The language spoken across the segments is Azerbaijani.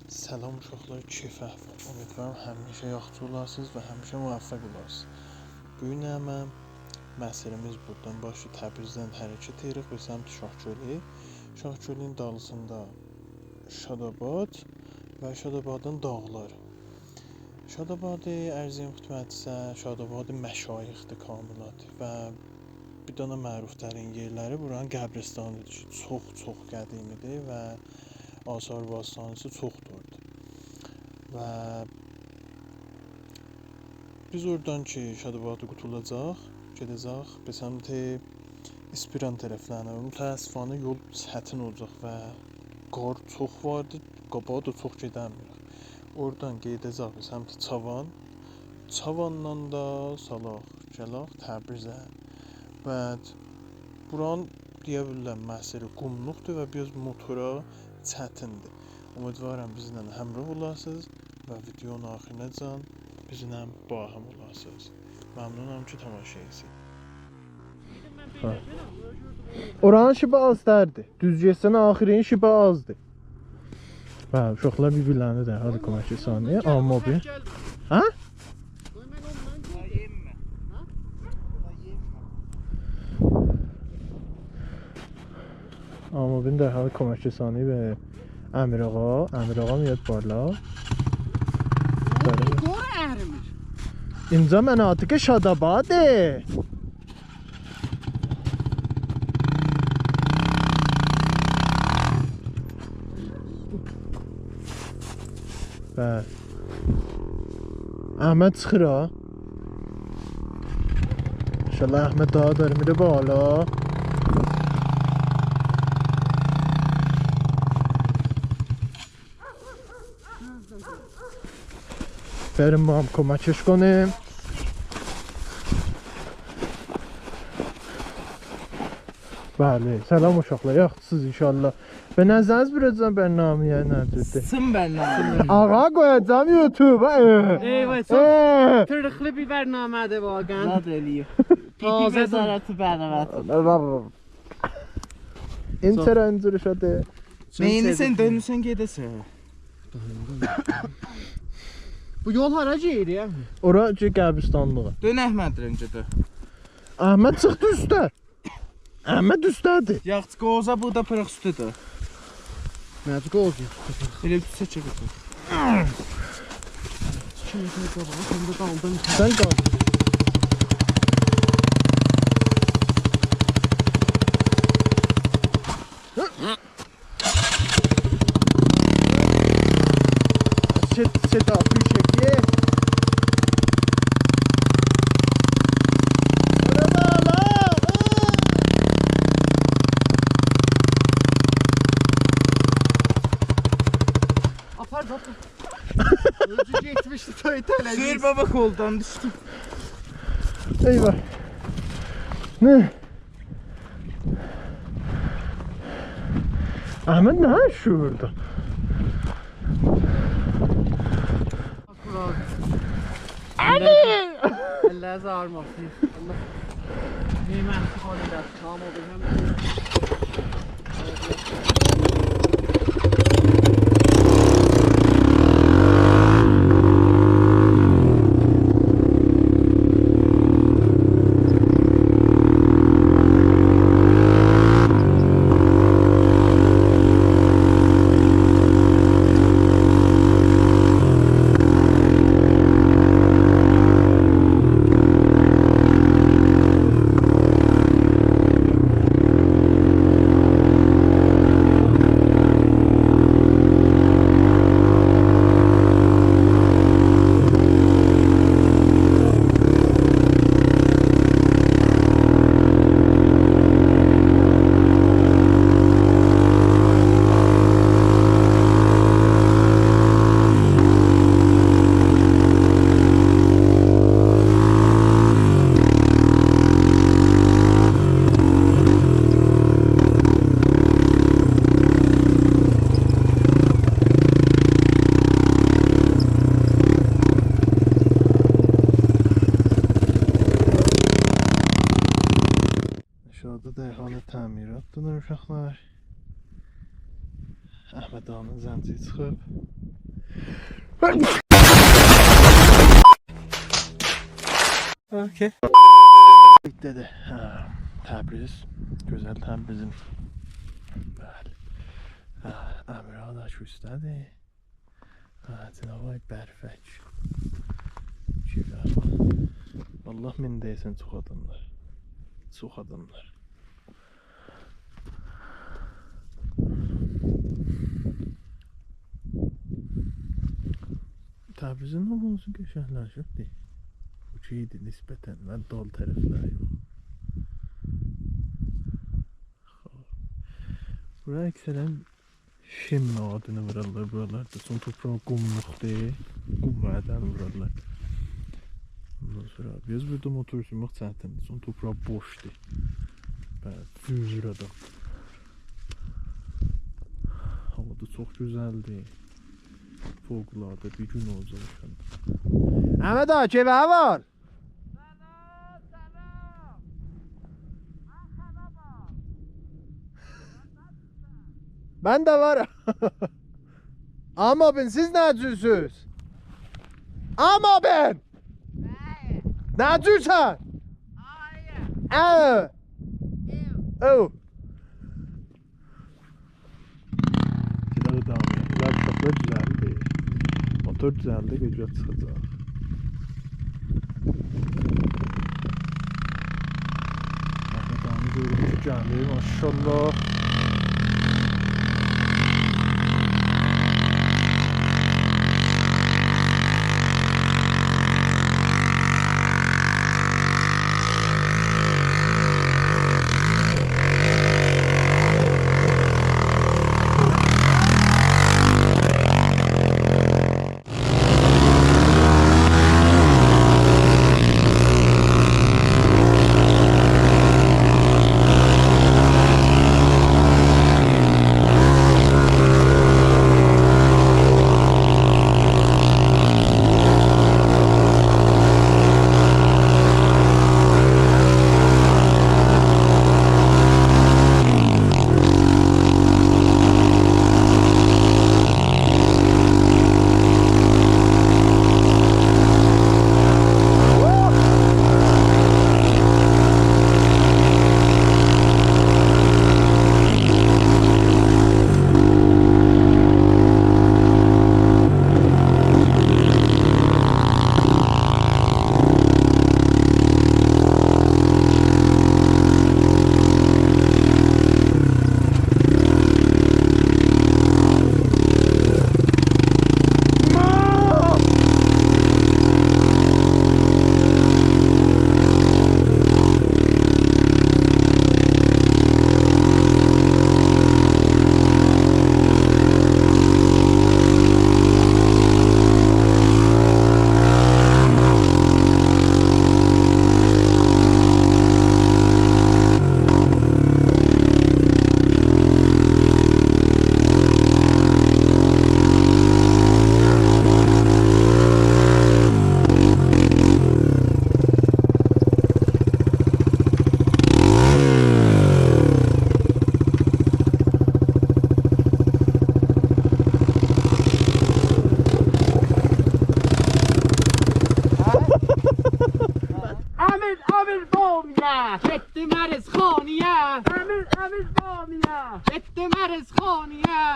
Salam uşaqlar, keyif əhval. Ümidvaram həmişə yaxşı olasınız və həmişə müvəffəq olasınız. Bu gün hemen məsirimiz buradan başlayıb Təbrizdən hərəkət edirik və səmt Şahgölü. Şahgölün dalısında Şadabad və Şadabadın dağları. Şadabadı ərziyim xidmətisə, Şadabadı məşayixdir kamilat və bir dana məruflərin yerləri buranın qəbristanıdır. Çox qədimidir və Asar bastanısı çoxdur və biz oradan ki Şadabadı qutulacaq, gedəcək və səmti İspiran tərəflərinə. Mütəəssifانه yol çətin olacaq və qar çox vardı, qabağa da çox gedəmirik. Oradan gedəcək və səmti Çavan, Çavandan da salaq, gəlaq Təbrizə və buranın deyə bilərəm məsiri qumluqdur və biz motora çətindir. Ümidvaram bizlə həmrəh olasınız və videonun axırınacan bizlə bahəm olasınız. Məmnunam ki tamaşa edirsiniz. Oranın şiba azdır. Düz getsən axırın şiba azdır. Bəli, uşaqlar bir-birlərinə də hadi kömək saniyə. Amma bir. Hə? Amma ben de hali köməkçi sani və Əmir ağa miyad barla. Doğru ərimir. İnca mənatıqı Şadabadı. Bəli. Əhməd çıxır ha. İnşallah Əhməd daha dərmiri bağla. بریم با هم کمکش کنیم. بله سلام uşaqlar, yaxşısınız inşallah. Və nəzəriniz birəcən bərnaməyə nədirdir? Sın bərnamə. Ağa qoyacağım YouTube. Eyvah, çok tırıqlı bir bərnamədir vaqən. Zad eləyir. Tazə Zarəti bərnamədir. İntər öncürü şadı. Neyini sen dönürsən gedəsən? Bu yol hara gedir ya? Ora ki qəbristanlığa. Dön Əhməd öncədə. Əhməd çıxdı üstə. Əhməd üstədir. Yaxçı qoza burada pırıq üstüdür. Nədir qozu? Elə bir seçə götür. Şimdi qabağa, şimdi qaldım. Sən qal. Set up şekli. Apar zaten. Öcü geçmişti toytele. Sür baba koldan düşdü. Eyvah. Ne? Ahmet ne şurada? Ali! Allah zarmasın. Allah. Nimetli halinde. Tamam oldu. تعمیرات دادن uşaqlar. Əhməd ağanın zənciri çıxıb. Okay. Dedi. Təbriz. Gözəl Təbrizin. Bəli. Əmradaş üstədir. Cənab-ı Bərfək. Allah min deyəsən çox adamlar. Çox adamlar. Təbrizin olması qəşəngləşibdir. Uçuydu nisbətən və dal tərəfləri yox. Buraya əksərən Şimmə adını vurarlar buralarda. Son toprağı qumluqdur. Qum mədən vurarlar. Ondan sonra biz burada motor sürmək çətindir. Son toprağı boşdur. Düzür adam. Hava da çox gözəldir. Fövqəladə bir gün olacaq inşallah. Əhməd ağa, kevə var? Ben de varım. Ama ben siz ne cürsüz? Ama ben. Ne cürsen? Evet. Oh. Silahı da almıyor. Laptoplar düzeldi. Motor düzeldi. Gece çıkacak. Ahmet abi görüntü geldi. Maşallah.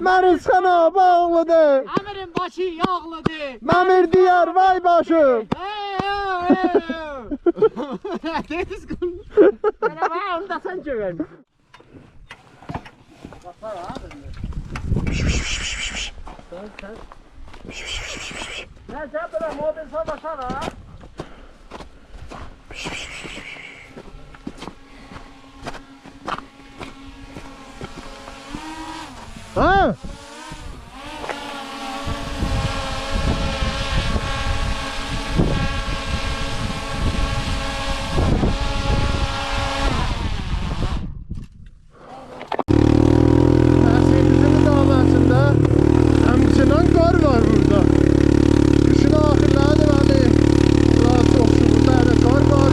Mərizxana bağlıdır. Əmirin başı yağlıdır. Məmir diyar vay başım. Deniz konu. Merhaba, onu da sen çöverin. Baksana abi. Ne sen böyle mobil sormasana. Ha? Mercedes'in dağlarında hemçinin kar var burada. Kışın ahirlerinde böyle daha çok burada da kar var.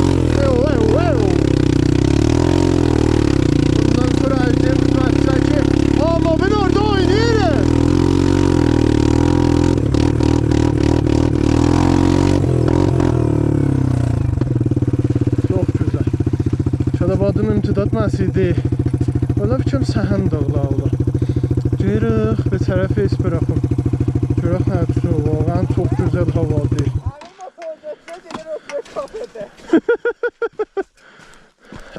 Bundan sonra Erdem Kıraç'taki ama ben orada oynayayım. imtidad məsidi. Ola biçim səhən dağlarla. Geriq bir tərəfə is bıraxım. Görək nə üçün, vaxtən çox gözəl havadır.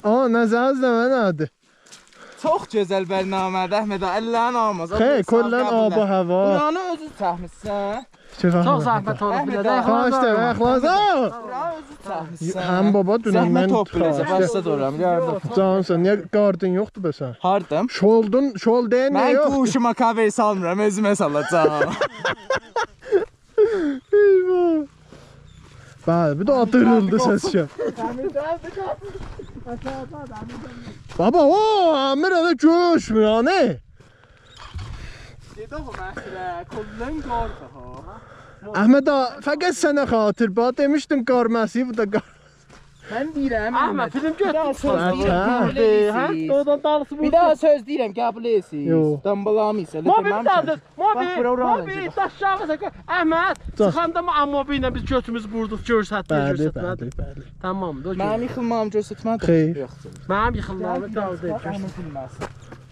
Aa, nəzəriz də mənə adı. Çox gözəl bərnamədir Əhməd ağa, əllərin almaz. Xeyr, kollən abı hava. Buranı özün çəkmişsən. Çox zəhmət olub bir də. Xahiş də, əxlas. Buranı özün çəkmişsən. Həm baba dünən mən Zəhmət toplayacaq, başda duram, yardım. Cansan, niyə qardın yoxdur be sən? Hardım? Şol deyə nə Mən yox? quşuma kaveri salmıram, özümə salacağım. Eyvah. Bəli, bir də atırıldı səsçə. Baba, o, Amir hələ görüşmür, ne? Dedi o məsələ, kollən qardı ha. Əhməd ağa, fəqət sənə xatır, bax demişdin qar məsiyi, bu da qar. Mən deyirəm, Əhməd, film Hə? Oradan dalısı Bir daha söz deyirəm, qəbul etsin. Yox. Dambalamı isə. Mobil daldır. Bax, bura ora Mobil daşağı sak. Əhməd, çıxanda mı mobil ilə biz götümüzü vurduq, Bəli, görsətmədi. bəli. Tamam, dur. Mənim yıxılmağım göstərmədi. Xeyr. Yoxdur. Mənim yıxılmağımı daldı.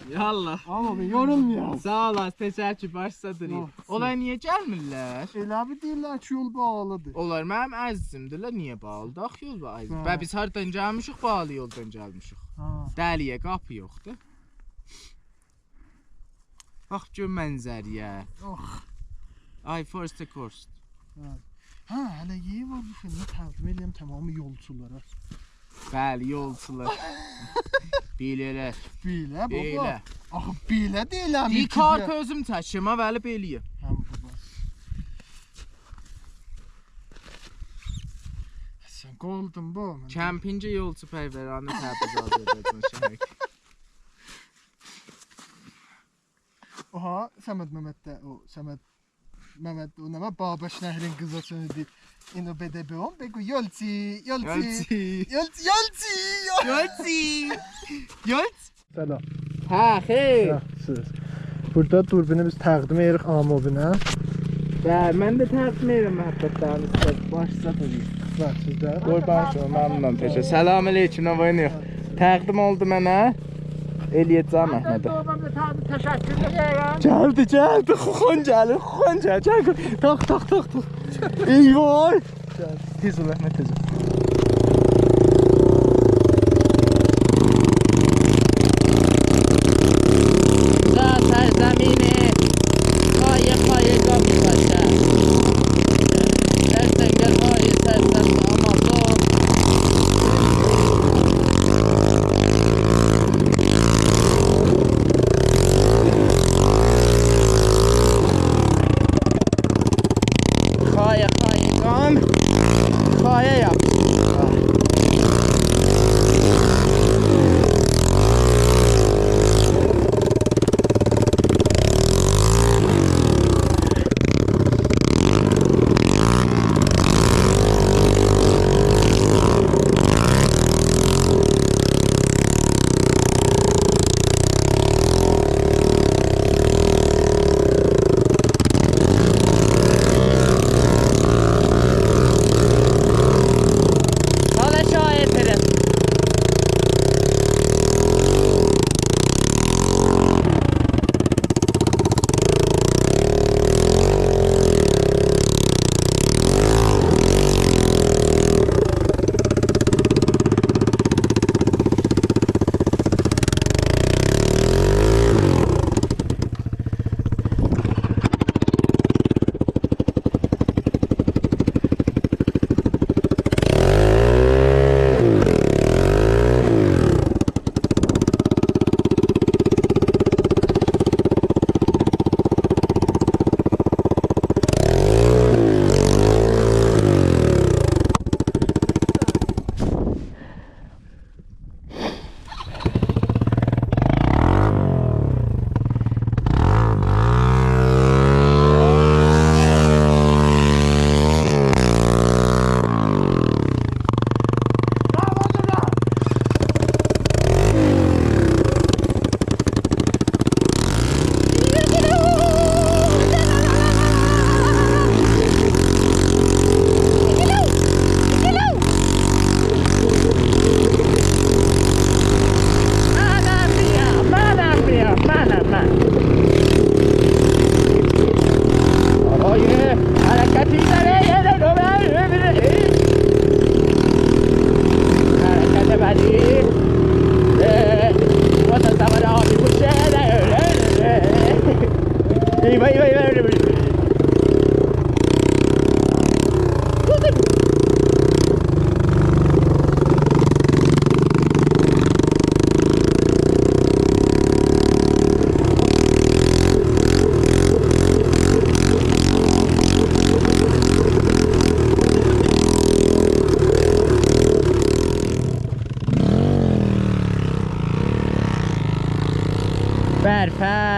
Yallah. Amma yorulmuyor. Sağ ol, təşəkkür, başladır. Onlar niyə gəlmirlər? Elə bir deyirlər ki, yol bağlıdır. Onlar mənim əzizimdirlər, niyə bağlıdır? Axı yol bağlıdır. Və biz hardan gəlmişik, bağlı yoldan gəlmişik. Dəliyə qapı yoxdur. Bax gör mənzəriyə. Ay, first course. Hə, hələ yeyi var bu filmi təqdim edirəm tamamı yolçulara. Bəli, yolçular. Bilələr. Bilə baba. Bilə. Axı bilə deyiləm. Bir kart özüm çəkim, ha, bəli beliyəm. Həm baba. Sən qoldun bu. Kəmpinci yolçu pərvəranı təbrizat edəcəksən şəhər. Oha, Səməd Məmməddə o, Səməd Məmməd o nəmə Babaş Nəhrin qızasını deyir. İno BDB-on, begu yolçi. Selam. Hə, xeyr. Siz. Burada durbini biz təqdim edirik A-mobinə. Bəli, mən də təqdim edirəm məhəbbətlərini sizə. Başlasın deyir. Var sizdə. Qurban olsun, məmnunam peşə. Salam əleykum, nə var nə yox. Təqdim oldu mənə. Eləyəcəm Əhmədə. Təşəkkür edirəm. Gəldi, xon gəlir. Tax. Eyvay. Tez ol Əhməd, tez ol. Kaya yap.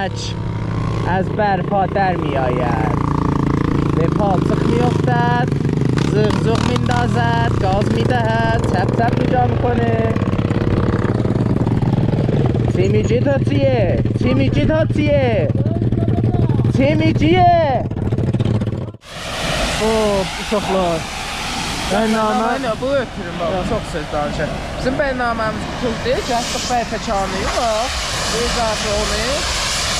کمک از برپا در می آید. به پالتق می افتد، زغزغ می اندازد، گاز می دهد، تپ تپ می جا میکنه. تیمیجی تاتیه، تیمیجی تاتیه، تیمیجیه. خب uşaqlar. Bərnamənin bu ötürüm baba, çox söz danışır. Bizim bərnaməmiz tutuldu, gəldik bəytə çanıyı bax. Bu zaten onu.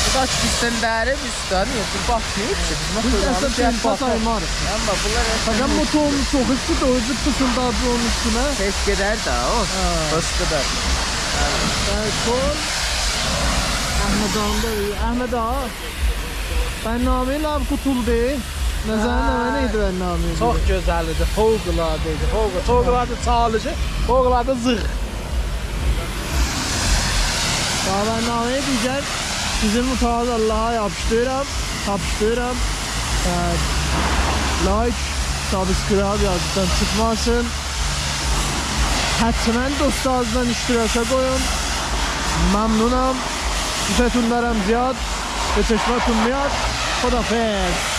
Bu da pisdən dəri bizdən, yox, bu batmıyor ki. Biz əslində tempa saymarıq. Amma bunlar Fakat motorun çok hızlı da özü fısıldadı onun üstüne. tez gedər də o. Hoş gedər. Kol. Ahmet Ağa'nda iyi. Ahmet Ağa. Bərnaməyin abi tutuldu. Nəzərin neydi bərnaməyin? Çox gözəl idi, fövqəladə idi. Fövqəladə çalıcı, fövqəladə zığ. Daha bərnaməyi diyeceğim. Sizin mutfağınız Allah'a yapıştırıram. Like, subscribe yazdıktan çıkmasın. Həttəmən dostlarınızdan iştiraka koyun. Memnunam. Üfetunlarım ziyad. Ve çeşme tunmiyat. Xudafez.